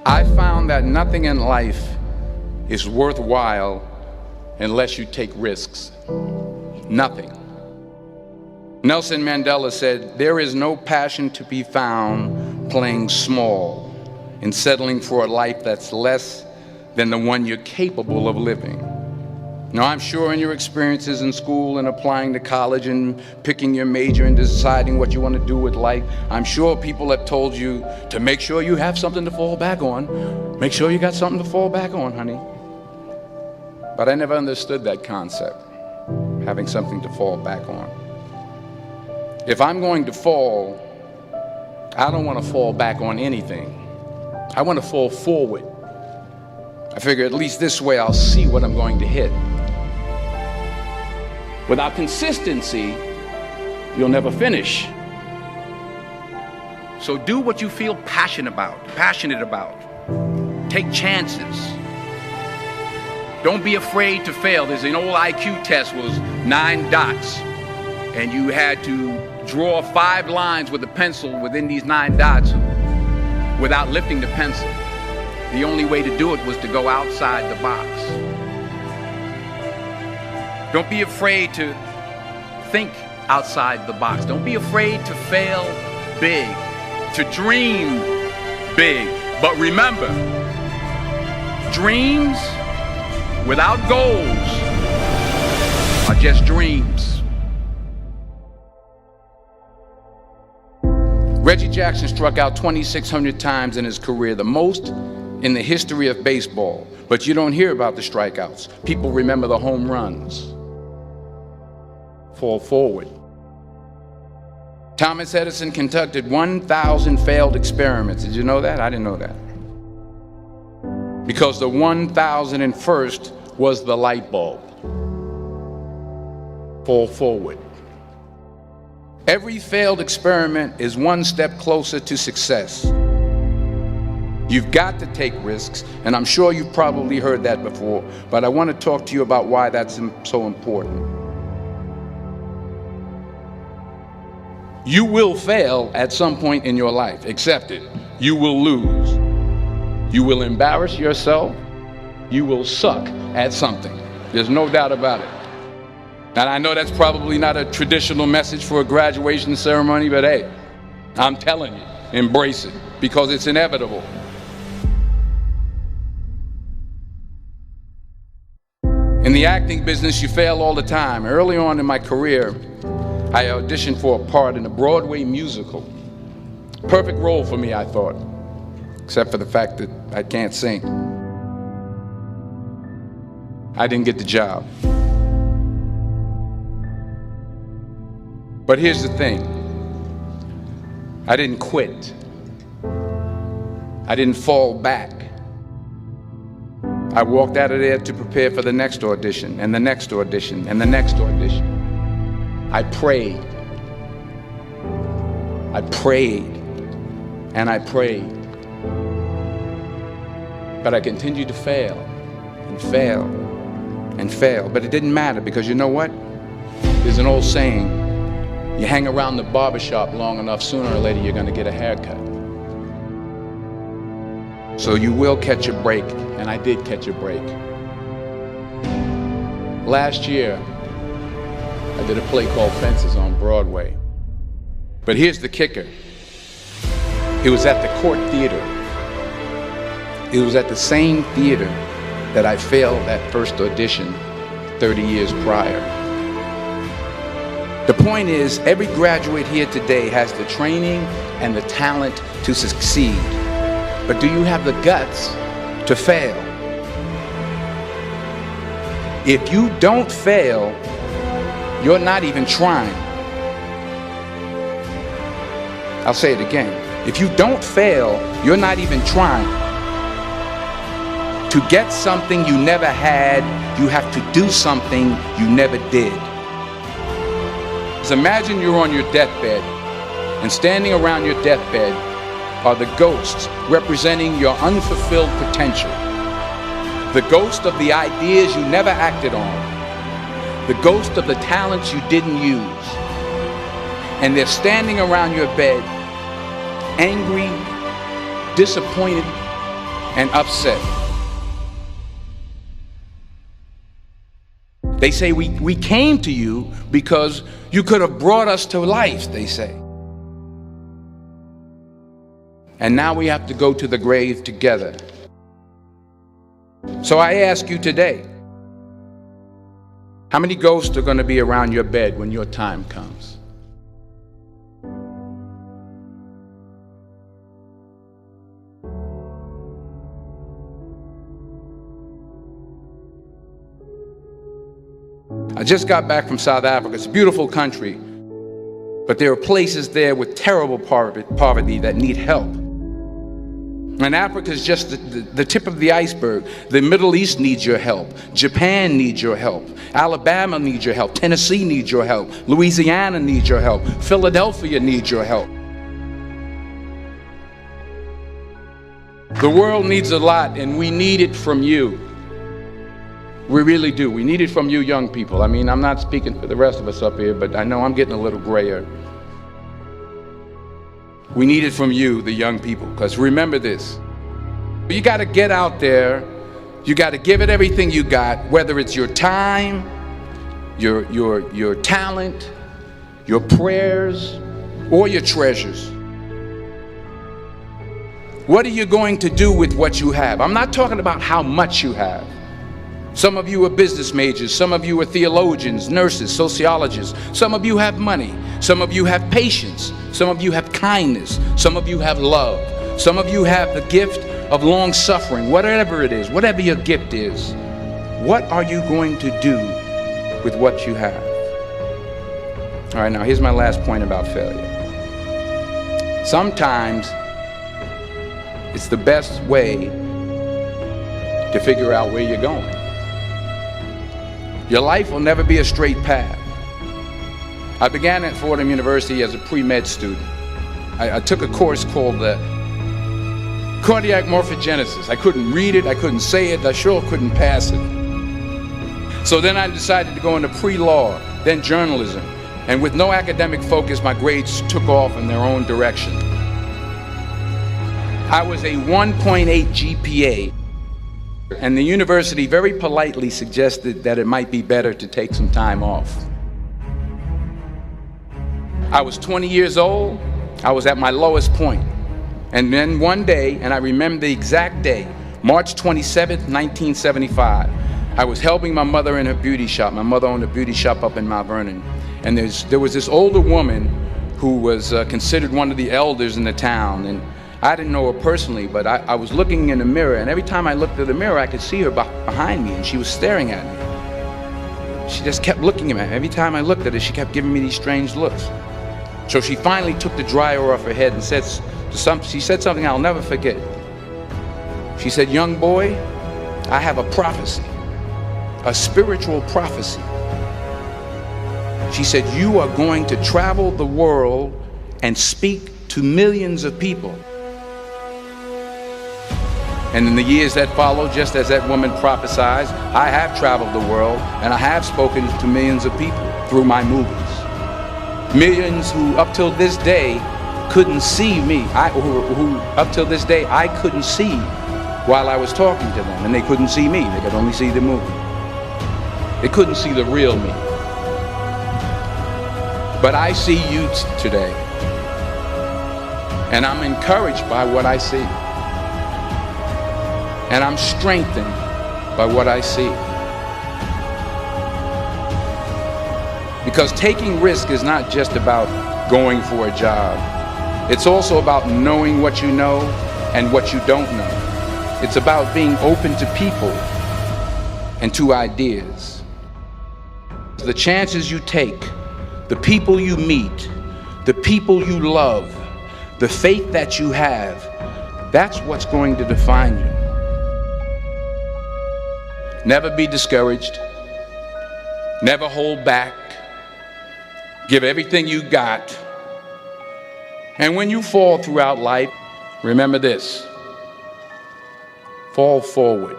I found that nothing in life is worthwhile unless you take risks. Nothing. Nelson Mandela said, "There is no passion to be found playing small and settling for a life that's less than the one you're capable of living." Now, I'm sure in your experiences in school and applying to college and picking your major and deciding what you want to do with life, I'm sure people have told you to make sure you have something to fall back on. Make sure you got something to fall back on, honey. But I never understood that concept, having something to fall back on. If I'm going to fall, I don't want to fall back on anything. I want to fall forward. I figure at least this way I'll see what I'm going to hit. Without consistency, you'll never finish. So do what you feel passionate about. Take chances. Don't be afraid to fail. There's an old IQ test, was 9 dots, and you had to draw 5 lines with a pencil within these 9 dots without lifting the pencil. The only way to do it was to go outside the box. Don't be afraid to think outside the box. Don't be afraid to fail big, to dream big. But remember, dreams without goals are just dreams. Reggie Jackson struck out 2,600 times in his career, the most in the history of baseball. But you don't hear about the strikeouts. People remember the home runs. Fall forward. Thomas Edison conducted 1,000 failed experiments. Did you know that? I didn't know that. Because the 1,001st was the light bulb. Fall forward. Every failed experiment is one step closer to success. You've got to take risks, and I'm sure you've probably heard that before, but I want to talk to you about why that's so important. You will fail at some point in your life. Accept it. You will lose. You will embarrass yourself. You will suck at something. There's no doubt about it. And I know that's probably not a traditional message for a graduation ceremony, but hey, I'm telling you, embrace it, because it's inevitable. In the acting business, you fail all the time. Early on in my career, I auditioned for a part in a Broadway musical. Perfect role for me, I thought, except for the fact that I can't sing. I didn't get the job. But here's the thing. I didn't quit. I didn't fall back. I walked out of there to prepare for the next audition, and the next audition, and the next audition. I prayed. I prayed. And I prayed. But I continued to fail and fail and fail. But it didn't matter, because you know what? There's an old saying, you hang around the barbershop long enough, sooner or later you're going to get a haircut. So you will catch a break, and I did catch a break. Last year, I did a play called Fences on Broadway. But here's the kicker. It was at the Court Theater. It was at the same theater that I failed that first audition 30 years prior. The point is, every graduate here today has the training and the talent to succeed. But do you have the guts to fail? If you don't fail, you're not even trying. I'll say it again. If you don't fail, you're not even trying. To get something you never had, you have to do something you never did. So imagine you're on your deathbed, and standing around your deathbed are the ghosts representing your unfulfilled potential. The ghost of the ideas you never acted on. The ghost of the talents you didn't use. And they're standing around your bed, angry, disappointed, and upset. They say we came to you because you could have brought us to life, they say. And now we have to go to the grave together. So I ask you today, how many ghosts are going to be around your bed when your time comes? I just got back from South Africa. It's a beautiful country, but there are places there with terrible poverty that need help. And Africa is just the tip of the iceberg. The Middle East needs your help. Japan needs your help. Alabama needs your help. Tennessee needs your help. Louisiana needs your help. Philadelphia needs your help. The world needs a lot, and we need it from you. We really do. We need it from you young people. I mean, I'm not speaking for the rest of us up here, but I know I'm getting a little grayer. We need it from you, the young people, because remember this. You got to get out there. You got to give it everything you got, whether it's your time, your talent, your prayers, or your treasures. What are you going to do with what you have? I'm not talking about how much you have. Some of you are business majors, some of you are theologians, nurses, sociologists. Some of you have money, some of you have patience, some of you have kindness, some of you have love, some of you have the gift of long suffering. Whatever it is, whatever your gift is, what are you going to do with what you have? All right, now here's my last point about failure. Sometimes it's the best way to figure out where you're going. Your life will never be a straight path. I began at Fordham University as a pre-med student. I took a course called cardiac morphogenesis. I couldn't read it, I couldn't say it, I sure couldn't pass it. So then I decided to go into pre-law, then journalism. And with no academic focus, my grades took off in their own direction. I was a 1.8 GPA. And the university very politely suggested that it might be better to take some time off. I was 20 years old. I was at my lowest point. And then one day, and I remember the exact day, March 27th, 1975, I was helping my mother in her beauty shop. My mother owned a beauty shop up in Mount Vernon. And there was this older woman who was considered one of the elders in the town. And I didn't know her personally, but I was looking in the mirror, and every time I looked at the mirror, I could see her behind me, and she was staring at me. She just kept looking at me. Every time I looked at her, she kept giving me these strange looks. So she finally took the dryer off her head and she said something I'll never forget. She said, "Young boy, I have a prophecy, a spiritual prophecy." She said, "You are going to travel the world and speak to millions of people." And in the years that followed, just as that woman prophesied, I have traveled the world and I have spoken to millions of people through my movies. Millions who up till this day couldn't see me, who up till this day I couldn't see while I was talking to them, and they couldn't see me, they could only see the movie. They couldn't see the real me. But I see you today, and I'm encouraged by what I see. And I'm strengthened by what I see. Because taking risk is not just about going for a job. It's also about knowing what you know and what you don't know. It's about being open to people and to ideas. The chances you take, the people you meet, the people you love, the faith that you have, that's what's going to define you. Never be discouraged. Never hold back. Give everything you got. And when you fall throughout life, remember this: fall forward.